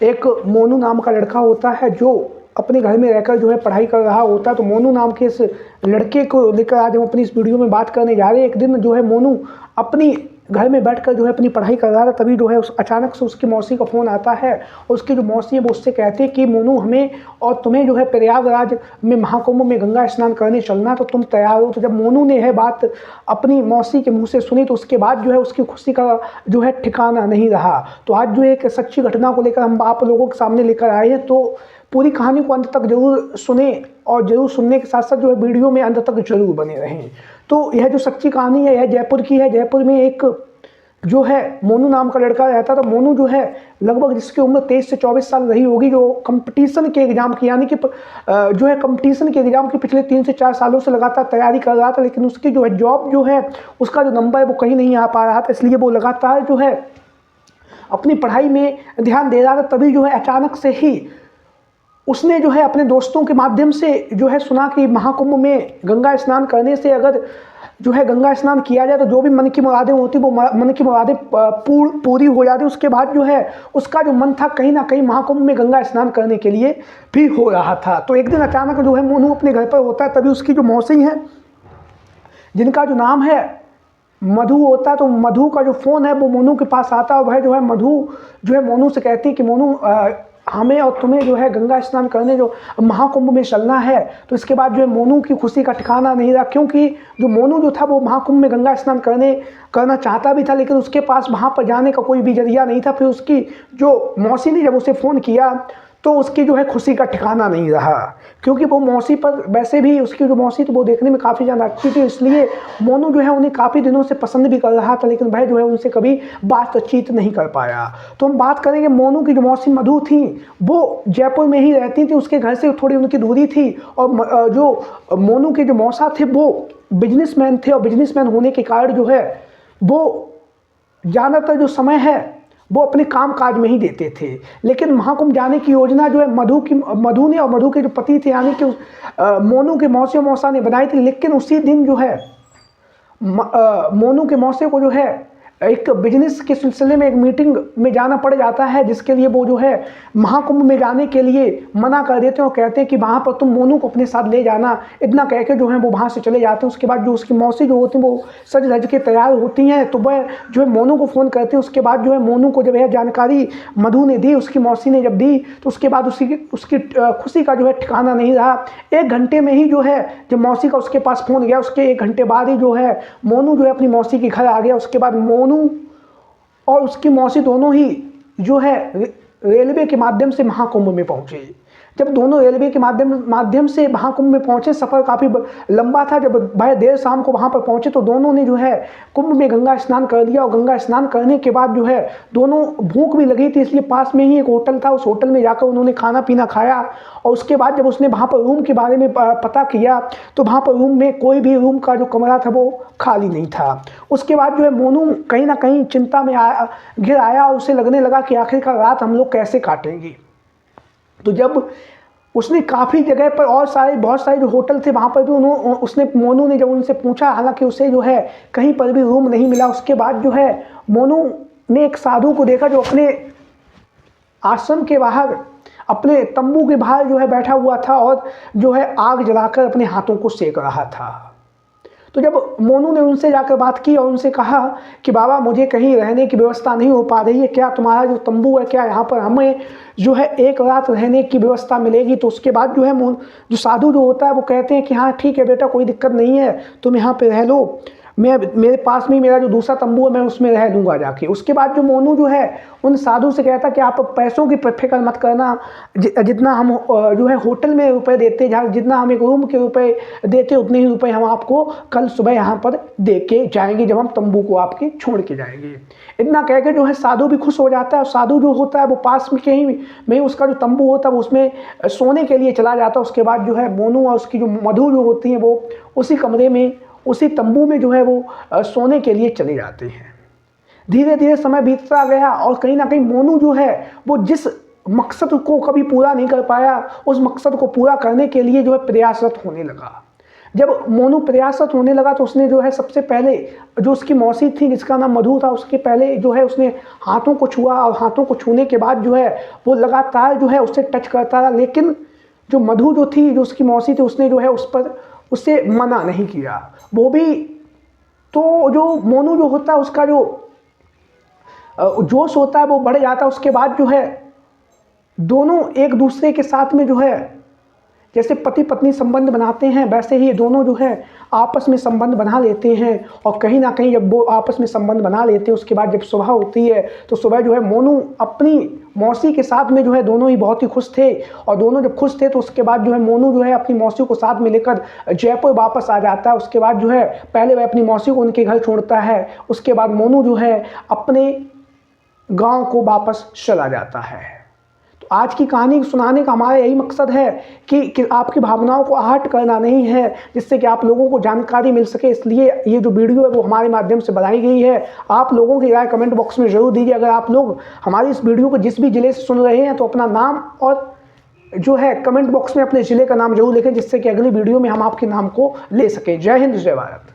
एक मोनू नाम का लड़का होता है जो अपने घर में रहकर जो है पढ़ाई कर रहा होता है। तो मोनू नाम के इस लड़के को लेकर आज हम अपनी इस वीडियो में बात करने जा रहे हैं। एक दिन जो है मोनू अपनी घर में बैठकर जो है अपनी पढ़ाई कर रहा था, तभी जो है अचानक से उसकी मौसी का फ़ोन आता है। और उसकी जो मौसी है वो उससे कहती है कि मोनू, हमें और तुम्हें जो है प्रयागराज में महाकुंभ में गंगा स्नान करने चलना, तो तुम तैयार हो? तो जब मोनू ने यह बात अपनी मौसी के मुंह से सुनी तो उसके बाद जो है उसकी खुशी का जो है ठिकाना नहीं रहा। तो आज जो एक सच्ची घटना को लेकर हम आप लोगों के सामने लेकर आए हैं, तो पूरी कहानी को अंत तक जरूर सुने और जरूर सुनने के साथ साथ जो है वीडियो में अंत तक जरूर बने रहें। तो यह जो सच्ची कहानी है यह जयपुर की है। जयपुर में एक जो है मोनू नाम का लड़का रहता था। मोनू जो है लगभग जिसकी उम्र 23 से 24 साल रही होगी, जो कंपटीशन के एग्जाम की यानी कि जो है कंपटीशन के एग्जाम की पिछले 3 से 4 सालों से लगातार तैयारी कर रहा था, लेकिन उसकी जो है जॉब जो है उसका जो नंबर है वो कहीं नहीं आ पा रहा था। इसलिए वो लगातार जो है अपनी पढ़ाई में ध्यान दे रहा था। तभी जो है अचानक से ही उसने जो है अपने दोस्तों के माध्यम से जो है सुना कि महाकुंभ में गंगा स्नान करने से अगर जो है गंगा स्नान किया जाए तो जो भी मन की मुरादें होती वो मन की मुरादें पूरी हो जाती। उसके बाद जो है उसका जो मन था कहीं ना कहीं महाकुंभ में गंगा स्नान करने के लिए भी हो रहा था। तो एक दिन अचानक जो है मोनू अपने घर पर होता है, तभी उसकी जो मौसी है जिनका जो नाम है मधु होता है, तो मधु का जो फ़ोन है वो मोनू के पास आता है। वह जो है मधु जो है मोनू से कहती है कि मोनू, हमें और तुम्हें जो है गंगा स्नान करने जो महाकुंभ में चलना है। तो इसके बाद जो है मोनू की खुशी का ठिकाना नहीं रहा, क्योंकि जो मोनू जो था वो महाकुंभ में गंगा स्नान करना चाहता भी था, लेकिन उसके पास वहाँ पर जाने का कोई भी जरिया नहीं था। फिर उसकी जो मौसी ने जब उसे फ़ोन किया तो उसकी जो है खुशी का ठिकाना नहीं रहा, क्योंकि वो मौसी पर वैसे भी उसकी जो मौसी थी वो देखने में काफ़ी ज़्यादा अच्छी थी। इसलिए मोनू जो है उन्हें काफ़ी दिनों से पसंद भी कर रहा था, लेकिन वह जो है उनसे कभी बातचीत नहीं कर पाया। तो हम बात करेंगे मोनू की जो मौसी मधु थी, वो जयपुर में ही रहती थी। उसके घर से थोड़ी उनकी दूरी थी। और जो मोनू के जो मौसा थे वो बिजनेसमैन थे, और बिजनेसमैन होने के कारण जो है वो ज़्यादातर जो समय है वो अपने काम काज में ही देते थे। लेकिन महाकुंभ जाने की योजना जो है मधु ने और मधु के जो पति थे यानी कि मोनू के मौसी और मौसा ने बनाई थी। लेकिन उसी दिन जो है मोनू के मौसे को जो है एक बिजनेस के सिलसिले में एक मीटिंग में जाना पड़ जाता है, जिसके लिए वो जो है महाकुंभ में जाने के लिए मना कर देते हैं और कहते हैं कि वहाँ पर तुम मोनू को अपने साथ ले जाना। इतना कह के जो है वो वहाँ से चले जाते हैं। उसके बाद जो उसकी मौसी जो होती हैं वो सज धज के तैयार होती हैं, तो वह जो है मोनू को फ़ोन करते हैं। उसके बाद जो है मोनू को जब यह जानकारी मधु ने दी, उसकी मौसी ने जब दी, तो उसके बाद उसकी खुशी का जो है ठिकाना नहीं रहा। 1 घंटे में ही जो है जब मौसी का उसके पास फ़ोन गया, उसके 1 घंटे बाद ही जो है मोनू जो है अपनी मौसी के घर आ गया। उसके बाद मोनू और उसकी मौसी दोनों ही जो है रेलवे के माध्यम से महाकुंभ में पहुंचे। जब दोनों रेलवे के माध्यम से महाकुंभ में पहुंचे, सफ़र काफ़ी लंबा था। जब भाई देर शाम को वहाँ पर पहुंचे तो दोनों ने जो है कुंभ में गंगा स्नान कर लिया। और गंगा स्नान करने के बाद जो है दोनों भूख भी लगी थी, इसलिए पास में ही एक होटल था, उस होटल में जाकर उन्होंने खाना पीना खाया। और उसके बाद जब उसने वहाँ पर रूम के बारे में पता किया तो वहाँ पर रूम में कोई भी रूम का जो कमरा था वो खाली नहीं था। उसके बाद जो है मोनू कहीं ना कहीं चिंता में घिर आया और उसे लगने लगा कि आखिरकार रात हम लोग कैसे काटेंगे। तो जब उसने काफ़ी जगह पर और बहुत सारे जो होटल थे वहाँ पर भी उसने मोनू ने जब उनसे पूछा, हालांकि उसे जो है कहीं पर भी रूम नहीं मिला। उसके बाद जो है मोनू ने एक साधु को देखा जो अपने आश्रम के बाहर अपने तंबू के बाहर जो है बैठा हुआ था और जो है आग जलाकर अपने हाथों को सेक रहा था। तो जब मोनू ने उनसे जाकर बात की और उनसे कहा कि बाबा, मुझे कहीं रहने की व्यवस्था नहीं हो पा रही है, क्या तुम्हारा जो तंबू है क्या यहाँ पर हमें जो है 1 रात रहने की व्यवस्था मिलेगी? तो उसके बाद जो है जो साधु जो होता है वो कहते हैं कि हाँ ठीक है बेटा, कोई दिक्कत नहीं है, तुम यहाँ पे रह लो, मेरे पास में मेरा जो दूसरा तंबू है मैं उसमें रह लूँगा जाके। उसके बाद जो मोनू जो है उन साधु से कहता कि आप पैसों की फिक्र मत करना, जितना हम जो है होटल में रुपए देते, जितना हम एक रूम के रुपए देते उतने ही रुपए हम आपको कल सुबह यहाँ पर दे के जाएंगे जब हम तंबू को आपके छोड़ के जाएंगे। इतना कह के जो है साधु भी खुश हो जाता है। और साधु जो होता है वो पास में कहीं में उसका जो तंबू होता है वो उसमें सोने के लिए चला जाता है। उसके बाद जो है मोनू और उसकी जो मधु जो होती हैं वो उसी कमरे में उसी तंबू में जो है वो सोने के लिए चले जाते हैं। धीरे धीरे समय बीतता गया और कहीं ना कहीं मोनू जो है वो जिस मकसद को कभी पूरा नहीं कर पाया, उस मकसद को पूरा करने के लिए जो है प्रयासरत होने लगा। जब मोनू प्रयासरत होने लगा तो उसने जो है सबसे पहले जो उसकी मौसी थी जिसका नाम मधु था, उसके पहले जो है उसने हाथों को छुआ और हाथों को छूने के बाद जो है वो लगातार जो है उससे टच करता रहा, लेकिन जो मधु जो थी, जो उसकी मौसी थी, उसने जो है उससे मना नहीं किया। वो भी तो जो मोनू जो होता है उसका जो जोश होता है वो बढ़ जाता है। उसके बाद जो है दोनों एक दूसरे के साथ में जो है जैसे पति पत्नी संबंध बनाते हैं वैसे ही दोनों जो है आपस में संबंध बना लेते हैं। और कहीं ना कहीं जब वो आपस में संबंध बना लेते हैं उसके बाद जब सुबह होती है तो सुबह जो है मोनू अपनी मौसी के साथ में जो है दोनों ही बहुत ही खुश थे। और दोनों जब खुश थे तो उसके बाद जो है मोनू जो है अपनी मौसी को साथ में लेकर जयपुर वापस आ जाता है। उसके बाद जो है पहले वह अपनी मौसी को उनके घर छोड़ता है, उसके बाद मोनू जो है अपने गाँव को वापस चला जाता है। आज की कहानी सुनाने का हमारा यही मकसद है कि आपकी भावनाओं को आहट करना नहीं है, जिससे कि आप लोगों को जानकारी मिल सके। इसलिए ये जो वीडियो है वो हमारे माध्यम से बनाई गई है। आप लोगों की राय कमेंट बॉक्स में ज़रूर दीजिए। अगर आप लोग हमारी इस वीडियो को जिस भी ज़िले से सुन रहे हैं तो अपना नाम और जो है कमेंट बॉक्स में अपने ज़िले का नाम जरूर लिखें, जिससे कि अगली वीडियो में हम आपके नाम को ले सकें। जय हिंद, जय भारत।